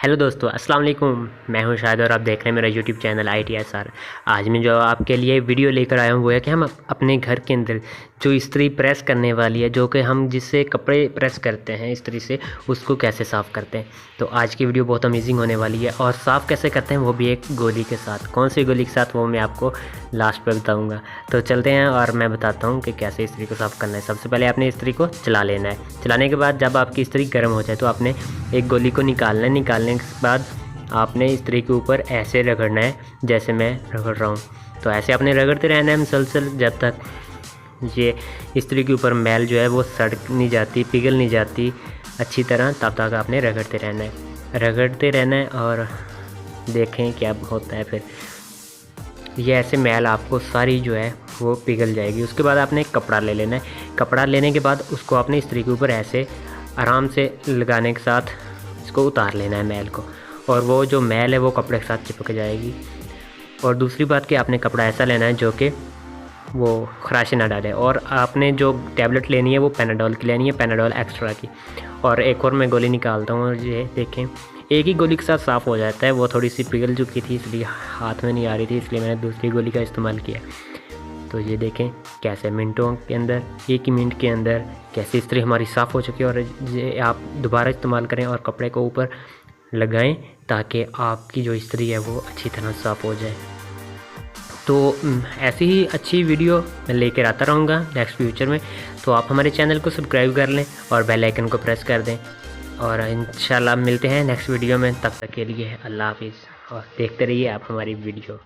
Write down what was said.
Hello दोस्तों, अस्सलाम वालेकुम। मैं हूं शाहिद और आप देख रहे हैं मेरा यूट्यूब चैनल ITSR। आज मैं जो आपके लिए वीडियो लेकर आया हूं वो है कि हम अपने घर के अंदर जो इस्त्री प्रेस करने वाली है, जो कि हम जिससे कपड़े प्रेस करते हैं इस्त्री से, उसको कैसे साफ़ करते हैं। तो आज की वीडियो बहुत अमेजिंग होने वाली है और साफ़ कैसे करते हैं वो भी एक गोली के साथ। कौन सी गोली के साथ वो मैं आपको लास्ट पर बताऊँगा। तो चलते हैं और मैं बताता हूँ कि कैसे इस्त्री को साफ़ करना है। सबसे पहले आपने इस्त्री को चला लेना है। चलाने के बाद जब आपकी इस्त्री गर्म हो जाए तो आपने एक गोली को निकालना है। निकालने के बाद आपने इस्त्री के ऊपर ऐसे रगड़ना है जैसे मैं रगड़ रहा हूँ। तो ऐसे आपने रगड़ते रहना है मुसलसल जब तक ये इस्त्री के ऊपर मैल जो है वो सड़ नहीं जाती, पिघल नहीं जाती अच्छी तरह, तब तक आपने रगड़ते रहना है। रगड़ते रहना है और देखें क्या होता है। फिर ये ऐसे मैल आपको सारी जो है वो पिघल जाएगी। उसके बाद आपने एक कपड़ा ले लेना है। कपड़ा लेने के बाद उसको आपने इस्त्री के ऊपर ऐसे आराम से लगाने के साथ इसको उतार लेना है मैल को, और वो जो मैल है वो कपड़े के साथ चिपक जाएगी। और दूसरी बात कि आपने कपड़ा ऐसा लेना है जो कि वो खराशे ना डाले। और आपने जो टैबलेट लेनी है वो पैनाडोल की लेनी है, पैनाडोल एक्स्ट्रा की। और एक और मैं गोली निकालता हूँ और ये देखें एक ही गोली के साथ साफ़ हो जाता है। वो थोड़ी सी पिघल चुकी थी इसलिए हाथ में नहीं आ रही थी, इसलिए मैंने दूसरी गोली का इस्तेमाल किया। तो ये देखें कैसे मिनटों के अंदर, एक ही मिनट के अंदर कैसे इस्त्री हमारी साफ़ हो चुकी है। और ये आप दोबारा इस्तेमाल करें और कपड़े को ऊपर लगाएं ताकि आपकी जो इस्त्री है वो अच्छी तरह साफ़ हो जाए। तो ऐसी ही अच्छी वीडियो मैं लेकर आता रहूँगा नेक्स्ट फ्यूचर में। तो आप हमारे चैनल को सब्सक्राइब कर लें और बेल आइकन को प्रेस कर दें। और इंशाल्लाह मिलते हैं नेक्स्ट वीडियो में। तब तक के लिए अल्लाह हाफिज़ और देखते रहिए आप हमारी वीडियो।